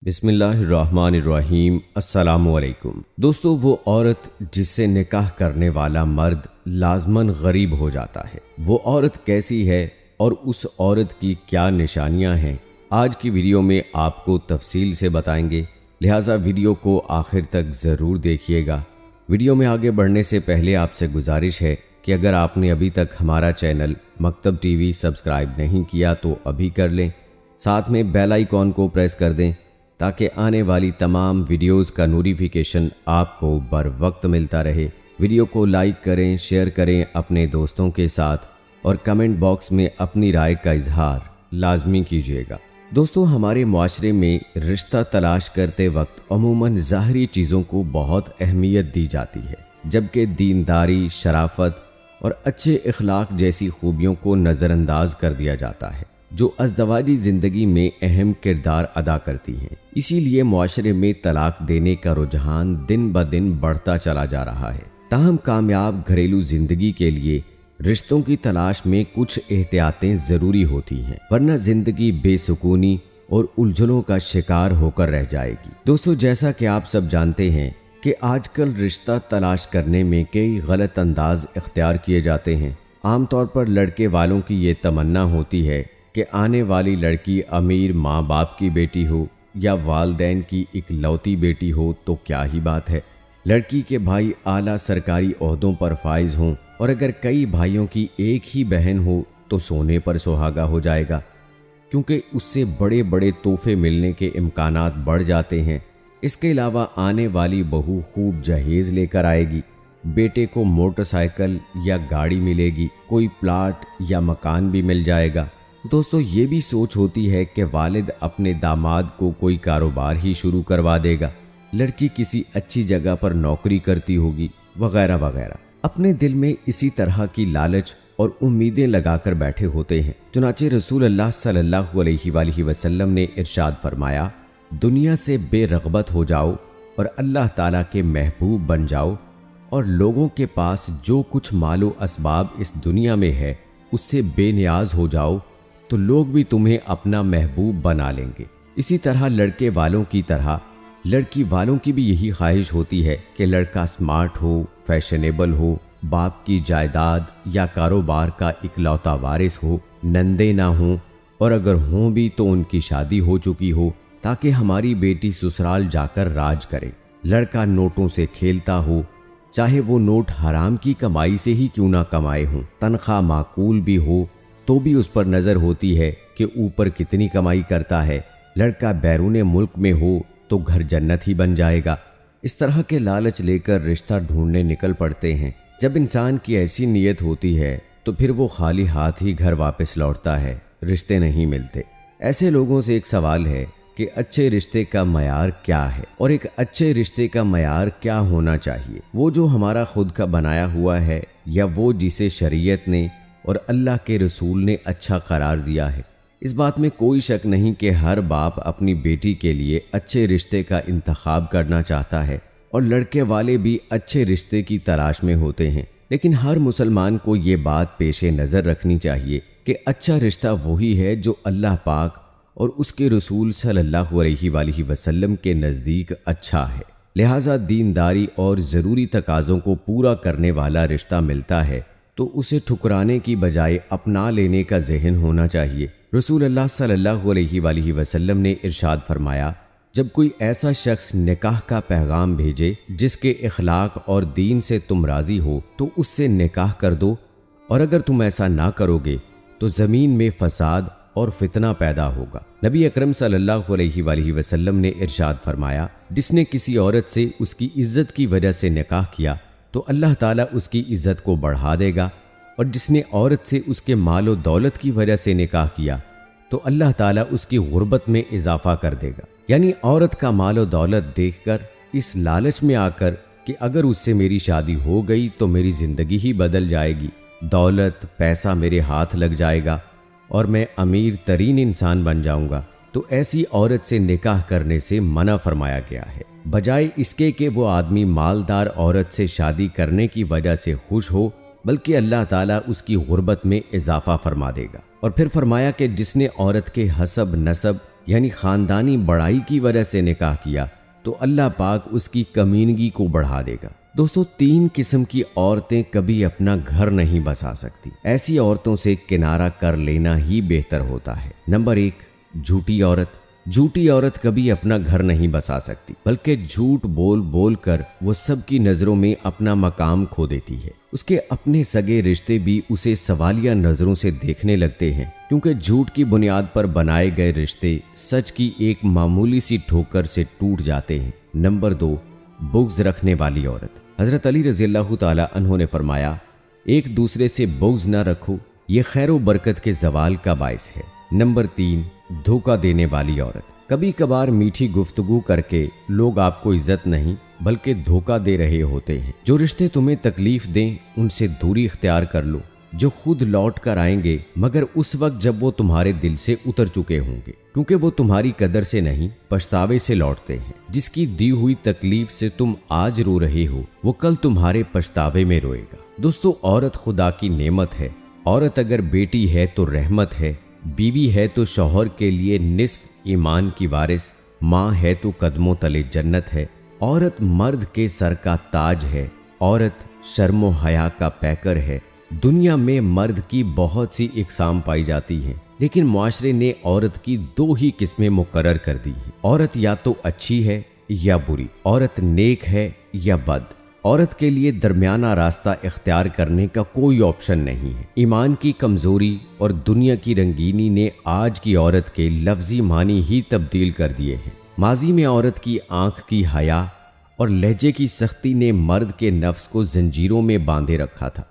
بسم اللہ الرحمن الرحیم۔ السلام علیکم دوستو، وہ عورت جس سے نکاح کرنے والا مرد لازماً غریب ہو جاتا ہے، وہ عورت کیسی ہے اور اس عورت کی کیا نشانیاں ہیں، آج کی ویڈیو میں آپ کو تفصیل سے بتائیں گے، لہٰذا ویڈیو کو آخر تک ضرور دیکھیے گا۔ ویڈیو میں آگے بڑھنے سے پہلے آپ سے گزارش ہے کہ اگر آپ نے ابھی تک ہمارا چینل مکتب ٹی وی سبسکرائب نہیں کیا تو ابھی کر لیں، ساتھ میں بیل آئیکن کو پریس کر دیں تاکہ آنے والی تمام ویڈیوز کا نوٹیفیکیشن آپ کو بر وقت ملتا رہے۔ ویڈیو کو لائک کریں، شیئر کریں اپنے دوستوں کے ساتھ اور کمنٹ باکس میں اپنی رائے کا اظہار لازمی کیجیے گا۔ دوستو، ہمارے معاشرے میں رشتہ تلاش کرتے وقت عموماً ظاہری چیزوں کو بہت اہمیت دی جاتی ہے، جبکہ دینداری، شرافت اور اچھے اخلاق جیسی خوبیوں کو نظر انداز کر دیا جاتا ہے، جو ازدواجی زندگی میں اہم کردار ادا کرتی ہیں۔ اسی لیے معاشرے میں طلاق دینے کا رجحان دن بدن بڑھتا چلا جا رہا ہے۔ تاہم کامیاب گھریلو زندگی کے لیے رشتوں کی تلاش میں کچھ احتیاطیں ضروری ہوتی ہیں، ورنہ زندگی بے سکونی اور الجھنوں کا شکار ہو کر رہ جائے گی۔ دوستو، جیسا کہ آپ سب جانتے ہیں کہ آج کل رشتہ تلاش کرنے میں کئی غلط انداز اختیار کیے جاتے ہیں۔ عام طور پر لڑکے والوں کی یہ تمنا ہوتی ہے کہ آنے والی لڑکی امیر ماں باپ کی بیٹی ہو یا والدین کی اکلوتی بیٹی ہو تو کیا ہی بات ہے، لڑکی کے بھائی اعلیٰ سرکاری عہدوں پر فائز ہوں، اور اگر کئی بھائیوں کی ایک ہی بہن ہو تو سونے پر سہاگا ہو جائے گا، کیونکہ اس سے بڑے بڑے تحفے ملنے کے امکانات بڑھ جاتے ہیں۔ اس کے علاوہ آنے والی بہو خوب جہیز لے کر آئے گی، بیٹے کو موٹر سائیکل یا گاڑی ملے گی، کوئی پلاٹ یا مکان بھی مل جائے گا۔ دوستو، یہ بھی سوچ ہوتی ہے کہ والد اپنے داماد کو کوئی کاروبار ہی شروع کروا دے گا، لڑکی کسی اچھی جگہ پر نوکری کرتی ہوگی، وغیرہ وغیرہ۔ اپنے دل میں اسی طرح کی لالچ اور امیدیں لگا کر بیٹھے ہوتے ہیں۔ چنانچہ رسول اللہ صلی اللہ علیہ وآلہ وسلم نے ارشاد فرمایا، دنیا سے بے رغبت ہو جاؤ اور اللہ تعالیٰ کے محبوب بن جاؤ، اور لوگوں کے پاس جو کچھ مال و اسباب اس دنیا میں ہے اس سے بے نیاز ہو جاؤ تو لوگ بھی تمہیں اپنا محبوب بنا لیں گے۔ اسی طرح لڑکے والوں کی طرح لڑکی والوں کی بھی یہی خواہش ہوتی ہے کہ لڑکا سمارٹ ہو، فیشنیبل ہو، باپ کی جائیداد یا کاروبار کا اکلوتا وارث ہو، نندے نہ ہوں، اور اگر ہوں بھی تو ان کی شادی ہو چکی ہو، تاکہ ہماری بیٹی سسرال جا کر راج کرے۔ لڑکا نوٹوں سے کھیلتا ہو، چاہے وہ نوٹ حرام کی کمائی سے ہی کیوں نہ کمائے ہوں، تنخواہ معقول بھی ہو تو بھی اس پر نظر ہوتی ہے کہ اوپر کتنی کمائی کرتا ہے۔ لڑکا بیرون ملک میں ہو تو گھر جنت ہی بن جائے گا۔ اس طرح کے لالچ لے کر رشتہ ڈھونڈنے نکل پڑتے ہیں۔ جب انسان کی ایسی نیت ہوتی ہے تو پھر وہ خالی ہاتھ ہی گھر واپس لوٹتا ہے، رشتے نہیں ملتے۔ ایسے لوگوں سے ایک سوال ہے کہ اچھے رشتے کا معیار کیا ہے، اور ایک اچھے رشتے کا معیار کیا ہونا چاہیے؟ وہ جو ہمارا خود کا بنایا ہوا ہے، یا وہ جسے شریعت نے اور اللہ کے رسول نے اچھا قرار دیا ہے؟ اس بات میں کوئی شک نہیں کہ ہر باپ اپنی بیٹی کے لیے اچھے رشتے کا انتخاب کرنا چاہتا ہے، اور لڑکے والے بھی اچھے رشتے کی تلاش میں ہوتے ہیں۔ لیکن ہر مسلمان کو یہ بات پیش نظر رکھنی چاہیے کہ اچھا رشتہ وہی ہے جو اللہ پاک اور اس کے رسول صلی اللہ علیہ وآلہ وسلم کے نزدیک اچھا ہے۔ لہٰذا دینداری اور ضروری تقاضوں کو پورا کرنے والا رشتہ ملتا ہے تو اسے ٹھکرانے کی بجائے اپنا لینے کا ذہن ہونا چاہیے۔ رسول اللہ صلی اللہ علیہ وآلہ وسلم نے ارشاد فرمایا، جب کوئی ایسا شخص نکاح کا پیغام بھیجے جس کے اخلاق اور دین سے تم راضی ہو تو اس سے نکاح کر دو، اور اگر تم ایسا نہ کرو گے تو زمین میں فساد اور فتنہ پیدا ہوگا۔ نبی اکرم صلی اللہ علیہ وآلہ وسلم نے ارشاد فرمایا، جس نے کسی عورت سے اس کی عزت کی وجہ سے نکاح کیا تو اللہ تعالیٰ اس کی عزت کو بڑھا دے گا، اور جس نے عورت سے اس کے مال و دولت کی وجہ سے نکاح کیا تو اللہ تعالیٰ اس کی غربت میں اضافہ کر دے گا۔ یعنی عورت کا مال و دولت دیکھ کر، اس لالچ میں آ کر کہ اگر اس سے میری شادی ہو گئی تو میری زندگی ہی بدل جائے گی، دولت پیسہ میرے ہاتھ لگ جائے گا اور میں امیر ترین انسان بن جاؤں گا، تو ایسی عورت سے نکاح کرنے سے منع فرمایا گیا ہے، بجائے اس کے کہ وہ آدمی مالدار عورت سے شادی کرنے کی وجہ سے خوش ہو، بلکہ اللہ تعالیٰ اس کی غربت میں اضافہ فرما دے گا۔ اور پھر فرمایا کہ جس نے عورت کے حسب نسب یعنی خاندانی بڑائی کی وجہ سے نکاح کیا تو اللہ پاک اس کی کمینگی کو بڑھا دے گا۔ دوستو 3 قسم کی عورتیں کبھی اپنا گھر نہیں بسا سکتی، ایسی عورتوں سے کنارہ کر لینا ہی بہتر ہوتا ہے۔ نمبر 1، جھوٹی عورت۔ جھوٹی عورت کبھی اپنا گھر نہیں بسا سکتی، بلکہ جھوٹ بول بول کر وہ سب کی نظروں میں اپنا مقام کھو دیتی ہے۔ اس کے اپنے سگے رشتے بھی اسے سوالیہ نظروں سے دیکھنے لگتے ہیں، کیونکہ جھوٹ کی بنیاد پر بنائے گئے رشتے سچ کی ایک معمولی سی ٹھوکر سے ٹوٹ جاتے ہیں۔ نمبر 2، بغض رکھنے والی عورت۔ حضرت علی رضی اللہ تعالی عنہ نے فرمایا، ایک دوسرے سے بغض نہ رکھو، یہ خیر و برکت کے زوال کا باعث ہے۔ نمبر 3، دھوکہ دینے والی عورت۔ کبھی کبھار میٹھی گفتگو کر کے لوگ آپ کو عزت نہیں بلکہ دھوکہ دے رہے ہوتے ہیں۔ جو رشتے تمہیں تکلیف دیں ان سے دوری اختیار کر لو، جو خود لوٹ کر آئیں گے مگر اس وقت جب وہ تمہارے دل سے اتر چکے ہوں گے، کیونکہ وہ تمہاری قدر سے نہیں پچھتاوے سے لوٹتے ہیں۔ جس کی دی ہوئی تکلیف سے تم آج رو رہے ہو وہ کل تمہارے پچھتاوے میں روئے گا۔ دوستو عورت خدا کی نعمت ہے۔ عورت اگر بیٹی ہے تو رحمت ہے، بیوی ہے تو شوہر کے لیے نصف ایمان کی وارث، ماں ہے تو قدموں تلے جنت ہے۔ عورت مرد کے سر کا تاج ہے، عورت شرم و حیا کا پیکر ہے۔ دنیا میں مرد کی بہت سی اقسام پائی جاتی ہیں، لیکن معاشرے نے عورت کی 2 ہی قسمیں مقرر کر دی ہیں۔ عورت یا تو اچھی ہے یا بری، عورت نیک ہے یا بد۔ عورت کے لیے درمیانہ راستہ اختیار کرنے کا کوئی آپشن نہیں ہے۔ ایمان کی کمزوری اور دنیا کی رنگینی نے آج کی عورت کے لفظی معنی ہی تبدیل کر دیے ہیں۔ ماضی میں عورت کی آنکھ کی حیا اور لہجے کی سختی نے مرد کے نفس کو زنجیروں میں باندھے رکھا تھا۔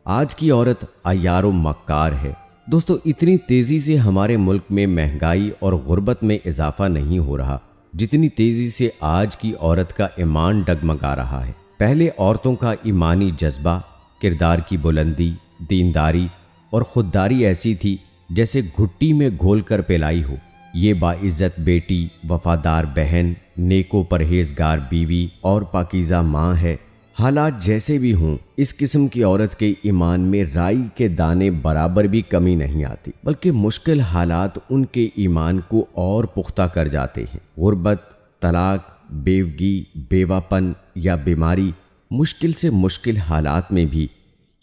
آج کی عورت عیار و مکار ہے۔ دوستو اتنی تیزی سے ہمارے ملک میں مہنگائی اور غربت میں اضافہ نہیں ہو رہا جتنی تیزی سے آج کی عورت کا ایمان ڈگمگا رہا ہے۔ پہلے عورتوں کا ایمانی جذبہ، کردار کی بلندی، دینداری اور خودداری ایسی تھی جیسے گھٹی میں گھول کر پلائی ہو۔ یہ باعزت بیٹی، وفادار بہن، نیک و پرہیزگار بیوی اور پاکیزہ ماں ہے۔ حالات جیسے بھی ہوں، اس قسم کی عورت کے ایمان میں رائی کے دانے برابر بھی کمی نہیں آتی، بلکہ مشکل حالات ان کے ایمان کو اور پختہ کر جاتے ہیں۔ غربت، طلاق، بیوگی، بیواپن یا بیماری، مشکل سے مشکل حالات میں بھی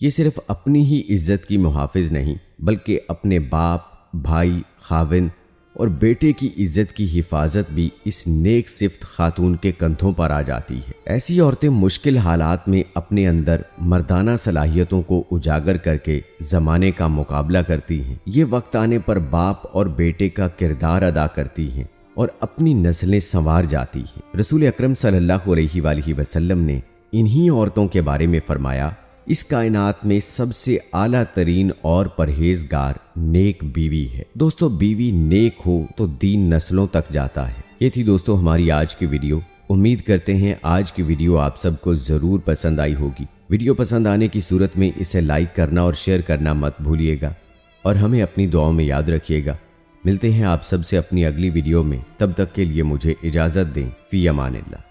یہ صرف اپنی ہی عزت کی محافظ نہیں بلکہ اپنے باپ، بھائی، خاوند اور بیٹے کی عزت کی حفاظت بھی اس نیک صفت خاتون کے کندھوں پر آ جاتی ہے۔ ایسی عورتیں مشکل حالات میں اپنے اندر مردانہ صلاحیتوں کو اجاگر کر کے زمانے کا مقابلہ کرتی ہیں۔ یہ وقت آنے پر باپ اور بیٹے کا کردار ادا کرتی ہیں اور اپنی نسلیں سنوار جاتی ہیں۔ رسول اکرم صلی اللہ علیہ وآلہ وسلم نے انہی عورتوں کے بارے میں فرمایا، اس کائنات میں سب سے اعلیٰ ترین اور پرہیزگار نیک بیوی ہے۔ دوستو بیوی نیک ہو تو دین نسلوں تک جاتا ہے۔ یہ تھی دوستو ہماری آج کی ویڈیو۔ امید کرتے ہیں آج کی ویڈیو آپ سب کو ضرور پسند آئی ہوگی۔ ویڈیو پسند آنے کی صورت میں اسے لائک کرنا اور شیئر کرنا مت بھولیے گا، اور ہمیں اپنی دعاؤں میں یاد رکھیے گا۔ ملتے ہیں آپ سب سے اپنی اگلی ویڈیو میں، تب تک کے لیے مجھے اجازت دیں۔ فی امان اللہ۔